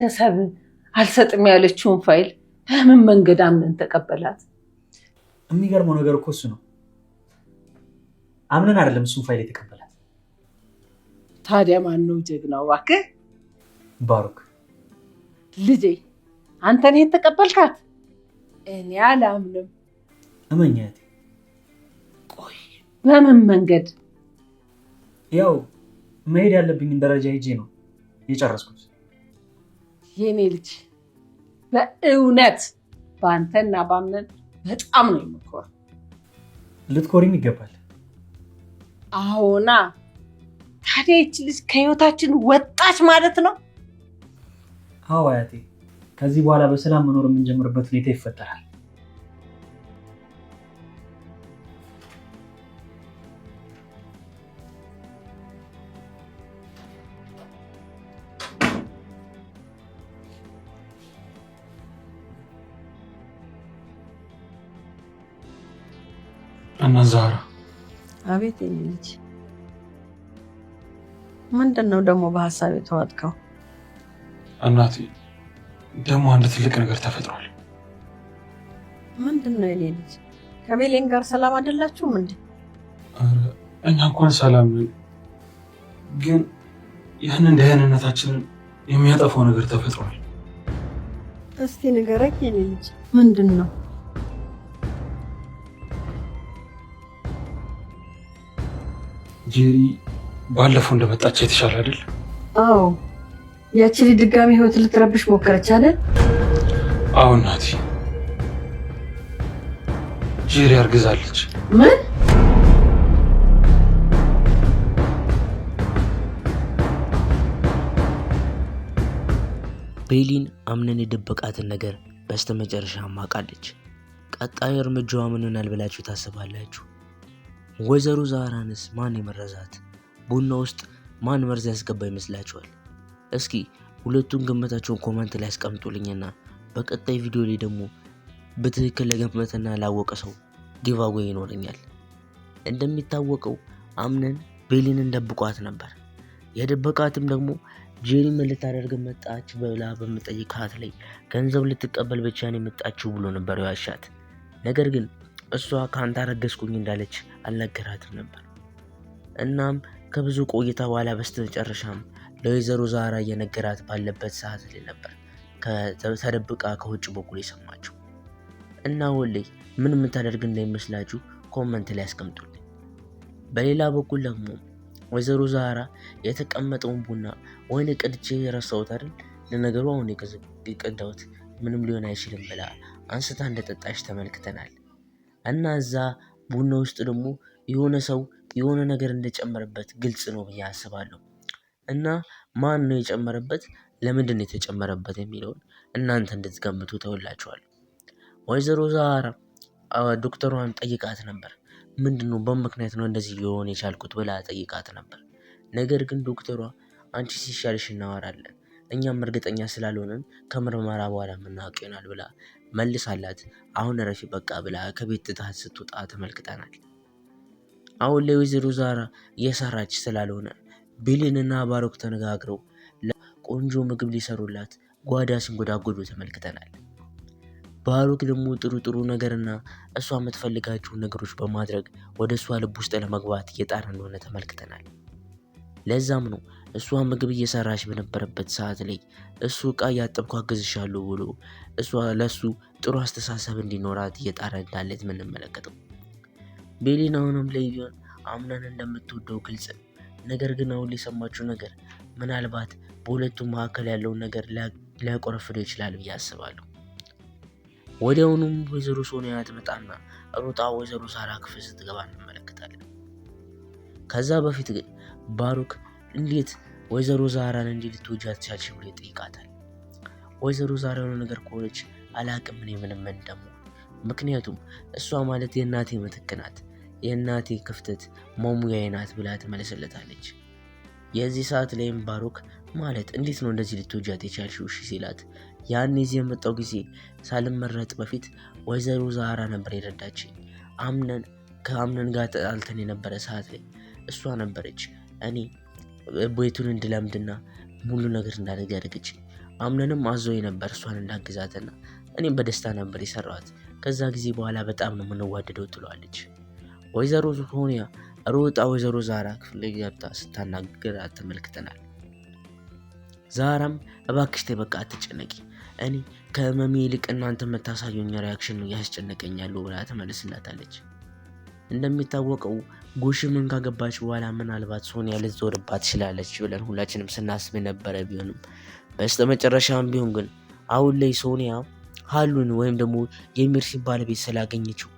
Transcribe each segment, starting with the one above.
ቤተሰብ አልሰጥም ያለችውን ፋይል በምን መንገድ አምነን ተቀበላት? የሚገርመው ነገር እኮ እሱ ነው። አምነን አይደለም እሱን ፋይል የተቀበላት። ታዲያ ማን ነው ጀግናው? እባክህ ባሩክ። ልጄ አንተ ነህ የተቀበልካት? እኔ አላምንም። እመኛት። ቆይ በምን መንገድ? ያው መሄድ ያለብኝ ደረጃ ሄጄ ነው የጨረስኩት። የኔ ልጅ በእውነት በአንተና ባምነን በጣም ነው የምኮራው። ልትኮሪም ይገባል። አዎና። ታዲያ ይህች ልጅ ከህይወታችን ወጣች ማለት ነው? አዎ አያቴ፣ ከዚህ በኋላ በሰላም መኖር የምንጀምርበት ሁኔታ ይፈጠራል። እና ዛራ። አቤት የኔ ልጅ፣ ምንድን ነው ደግሞ በሀሳብ የተዋጥከው? እናቴ ደግሞ አንድ ትልቅ ነገር ተፈጥሯል። ምንድን ነው የኔ ልጅ? ከቤሌን ጋር ሰላም አይደላችሁም እንዴ? እኛ እንኳን ሰላም ነን፣ ግን ያንን ደህንነታችንን የሚያጠፋው ነገር ተፈጥሯል። እስቲ ንገረኝ የኔ ልጅ፣ ምንድን ነው? ጄሪ ባለፈው እንደመጣች የተሻለ አይደል? አዎ፣ ያቺ ልጅ ድጋሚ ህይወት ልትረብሽ ሞከረች አይደል? አዎ እናቴ፣ ጄሪ አርግዛለች። ምን? ቤሊን አምነን የደበቃትን ነገር በስተመጨረሻ ማቃለች። ቀጣይ እርምጃዋ ምን ይሆናል ብላችሁ ታስባላችሁ? ወይዘሮ ዛራንስ ማን የመረዛት? ቡና ውስጥ ማን መርዝ ያስገባ ይመስላችኋል? እስኪ ሁለቱን ግምታችሁን ኮመንት ላይ አስቀምጡልኝና በቀጣይ ቪዲዮ ላይ ደግሞ በትክክል ለገመተና ላወቀ ሰው ጊቫዌይ ይኖረኛል። እንደሚታወቀው አምነን ቤሊንን ደብቋት ነበር። የደበቃትም ደግሞ ጄሪ ምን ልታደርግ መጣች ብላ በመጠየቃት ላይ ገንዘብ ልትቀበል ብቻ ነው የመጣችው ብሎ ነበር ያሻት። ነገር ግን እሷ ካንተ አረገዝኩኝ እንዳለች አልነገራትም ነበር። እናም ከብዙ ቆይታ በኋላ በስተመጨረሻም ለወይዘሮ ዛራ እየነገራት ባለበት ሰዓት ላይ ነበር ተደብቃ ከውጭ በኩል የሰማችው። እና ወሌ ምን የምታደርግ እንዳይመስላችሁ ኮመንት ላይ አስቀምጡልኝ። በሌላ በኩል ደግሞ ወይዘሮ ዛራ የተቀመጠውን ቡና ወይኔ ቀድቼ የረሳሁት አይደል፣ ለነገሩ አሁን የቀዳሁት ምንም ሊሆን አይችልም ብላ አንስታ እንደጠጣች ተመልክተናል። እና እዛ ቡና ውስጥ ደግሞ የሆነ ሰው የሆነ ነገር እንደጨመረበት ግልጽ ነው ብዬ አስባለሁ። እና ማን ነው የጨመረበት፣ ለምንድን ነው የተጨመረበት የሚለውን እናንተ እንድትገምቱ ተውላችኋል። ወይዘሮ ዛራ ዶክተሯን ጠይቃት ነበር። ምንድነው በምክንያት ነው እንደዚህ ሊሆን የቻልኩት ብላ ጠይቃት ነበር። ነገር ግን ዶክተሯ አንቺ ሲሻልሽ እናወራለን፣ እኛም እርግጠኛ ስላልሆነን ከምርመራ በኋላ የምናውቅ ይሆናል ብላ መልሳላት አሁን ረፊ በቃ ብላ ከቤት ትታት ስትወጣ ተመልክተናል። አሁን ላይ ወይዘሮ ዛራ እየሰራች ስላልሆነ ቤሊንና ባሩክ ተነጋግረው ቆንጆ ምግብ ሊሰሩላት ጓዳ ሲንጎዳጎዱ ተመልክተናል። ባሩክ ደግሞ ጥሩ ነገርና እሷ የምትፈልጋቸውን ነገሮች በማድረግ ወደ እሷ ልብ ውስጥ ለመግባት እየጣረ እንደሆነ ተመልክተናል። ለዛም ነው እሷ ምግብ እየሰራች በነበረበት ሰዓት ላይ እሱ ዕቃ እያጠብኩ አግዝሻለሁ ብሎ እሷ ለሱ ጥሩ አስተሳሰብ እንዲኖራት እየጣረ እንዳለ የምንመለከተው። ቤሊን አሁንም ላይ ቢሆን አምናን እንደምትወደው ግልጽ ነው። ነገር ግን አሁን የሰማችው ነገር ምናልባት በሁለቱም መካከል ያለውን ነገር ሊያቆረፍደው ይችላል ብዬ አስባለሁ። ወዲያውኑም ወይዘሮ ሶኒያ ትመጣና ሩጣ ወይዘሮ ዛራ ክፍል ስትገባ እንመለከታለን። ከዛ በፊት ግን ባሩክ እንዴት ወይዘሮ ዛራን እንዲህ ልትወጃት ቻልሽ ብሎ ይጠይቃታል። ወይዘሮ ዛራ የሆነ ነገር ከሆነች አላቅም እኔ ምንም እንደምሆን፣ ምክንያቱም እሷ ማለት የእናቴ ምትክ ናት፣ የእናቴ ክፍተት መሙያዬ ናት ብላ ትመለስለታለች። የዚህ ሰዓት ላይም ባሩክ ማለት እንዴት ነው እንደዚህ ልትወጃት የቻልሽው ሲላት፣ ያን ጊዜ የመጣው ጊዜ ሳልመረጥ በፊት ወይዘሮ ዛራ ነበር የረዳችኝ። ከአምነን ጋር ተጣልተን የነበረ ሰዓት ላይ እሷ ነበረች እኔ ቤቱን እንድለምድና ሙሉ ነገር እንዳደረገች። አምነንም አዞኝ ነበር እሷን እንዳግዛትና እኔም በደስታ ነበር የሰራኋት። ከዛ ጊዜ በኋላ በጣም ነው የምንዋደደው ትለዋለች። ወይዘሮ ሶኒያ ሮጣ ወይዘሮ ዛራ ክፍል ገብታ ስታናግራት ተመልክተናል። ዛራም እባክሽ ተይ በቃ አትጨነቂ፣ እኔ ከህመሜ ይልቅ እናንተ የምታሳዩኝ ሪያክሽን ነው ያስጨነቀኛል ብላ ተመልስላታለች። እንደሚታወቀው ጎሽምን ካገባች በኋላ ምናልባት ሶኒያ ልትዞርባት ትችላለች ብለን ሁላችንም ስናስብ የነበረ ቢሆንም በስተመጨረሻም ቢሆን ግን አሁን ላይ ሶኒያ ሀሉን ወይም ደግሞ የሜርሲን ባለቤት ስላገኘችው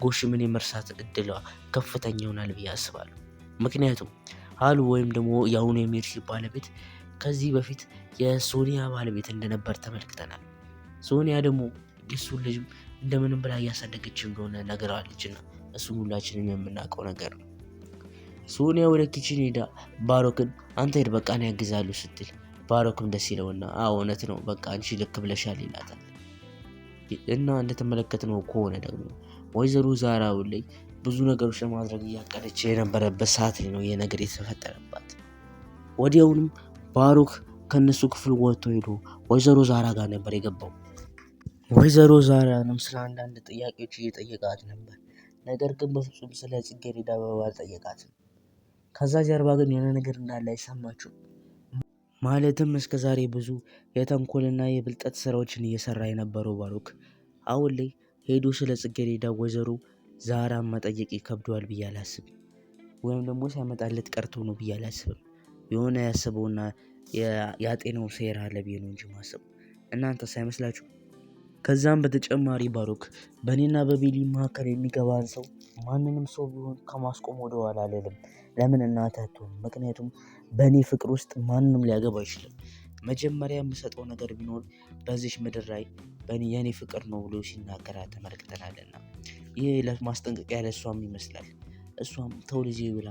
ጎሽምን የመርሳት እድሏ ከፍተኛ ይሆናል ብዬ አስባለሁ። ምክንያቱም ሀሉ ወይም ደግሞ የአሁኑ የሜርሲ ባለቤት ከዚህ በፊት የሶኒያ ባለቤት እንደነበር ተመልክተናል። ሶኒያ ደግሞ የሱን ልጅ እንደምንም ብላ እያሳደገች እንደሆነ ነገራለችና እሱን ሁላችንም የምናውቀው ነገር ነው። ሶኒያ ወደ ኪችን ሄዳ ባሮክን አንተ ሄድ በቃ እኔ ያግዛለሁ ስትል ባሮክም ደስ ይለውና እውነት ነው በቃ አንቺ ልክ ብለሻል ይላታል። እና እንደተመለከትነው ከሆነ ደግሞ ወይዘሮ ዛራ ላይ ብዙ ነገሮች ለማድረግ እያቀደች የነበረበት ሰዓት ላይ ነው ይህ ነገር የተፈጠረባት። ወዲያውንም ባሮክ ከነሱ ክፍል ወጥቶ ሄዶ ወይዘሮ ዛራ ጋር ነበር የገባው። ወይዘሮ ዛራንም ስለ አንዳንድ ጥያቄዎች እየጠየቃት ነበር። ነገር ግን በፍጹም ስለ ጽጌረዳ አበባ አልጠየቃትም። ከዛ ጀርባ ግን የሆነ ነገር እንዳለ አይሰማችሁም? ማለትም እስከዛሬ ብዙ የተንኮልና የብልጠት ስራዎችን እየሰራ የነበረው ባሮክ አሁን ላይ ሄዶ ስለ ጽጌረዳ ወይዘሮ ዛራን መጠየቅ ይከብደዋል ብዬ አላስብም። ወይም ደግሞ ሳይመጣለት ቀርቶ ነው ብዬ አላስብም። የሆነ ያስበውና ያጤነው ሴራ አለ ብዬ ነው እንጂ ማሰቡ። እናንተስ አይመስላችሁ? ከዛም በተጨማሪ ባሮክ በእኔና በቤሊ መካከል የሚገባን ሰው ማንንም ሰው ቢሆን ከማስቆም ወደኋላ አልልም። ለምን እናትህ አትሆንም? ምክንያቱም በእኔ ፍቅር ውስጥ ማንም ሊያገባ አይችልም። መጀመሪያ የምሰጠው ነገር ቢኖር በዚች ምድር ላይ የኔ ፍቅር ነው ብሎ ሲናገራት ተመልክተናልና ይህ ለማስጠንቀቂያ ለእሷም ይመስላል። እሷም ተው ልጄ ብላ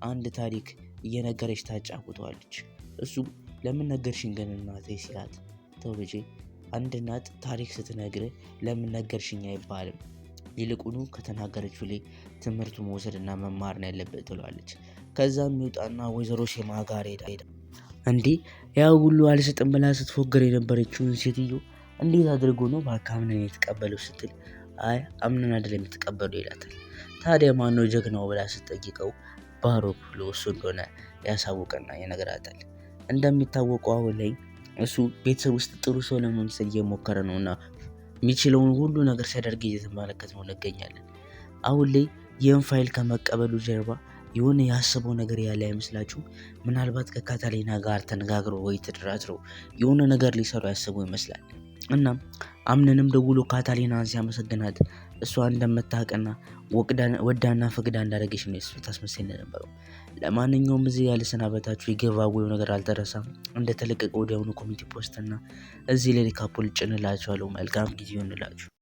አንድ ታሪክ እየነገረች ታጫውተዋለች። እሱ ለምን ነገርሽኝ ግን እናቴ ሲላት፣ ተው ልጄ አንድ እናት ታሪክ ስትነግር ለምን ነገርሽኝ አይባልም፣ ይልቁኑ ከተናገረችው ላይ ትምህርቱ መውሰድና መማር ነው ያለበት ትለዋለች። ከዛም ይውጣና ወይዘሮ ሼማ ጋር ሄዳ እንዴ ያው ሁሉ አልሰጥም ብላ ስትፎገር የነበረችውን ሴትዮ እንዴት አድርጎ ነው በአካምነን የተቀበለው ስትል፣ አይ አምነን አይደለም የተቀበለው ይላታል። ታዲያ ማነው ጀግናው ብላ ስትጠይቀው ባሮክ ብሎ እሱ እንደሆነ ያሳውቅና ይነግራታል። እንደሚታወቀው አሁን ላይ እሱ ቤተሰብ ውስጥ ጥሩ ሰው ለመምሰል እየሞከረ ነውና የሚችለውን ሁሉ ነገር ሲያደርግ እየተመለከት ነው እንገኛለን። አሁን ላይ ይህን ፋይል ከመቀበሉ ጀርባ የሆነ ያስበው ነገር ያለ አይመስላችሁ? ምናልባት ከካታሊና ጋር ተነጋግሮ ወይ ተደራድረው የሆነ ነገር ሊሰሩ ያስቡ ይመስላል። እናም አምነንም ደውሎ ካታሊናን ሲያመሰግናት እሷ እንደምታውቅና ወዳና ፈቅዳ እንዳደረገች ነው እሱ ታስመስል ነበረው። ለማንኛውም እዚህ ያለ ሰናበታችሁ የገባው ነገር አልደረሰም። እንደተለቀቀ ወዲያውኑ ኮሚኒቲ ፖስት እና እዚህ ላይ ካፖል ጭንላችኋለሁ። መልካም ጊዜ ይሁንላችሁ።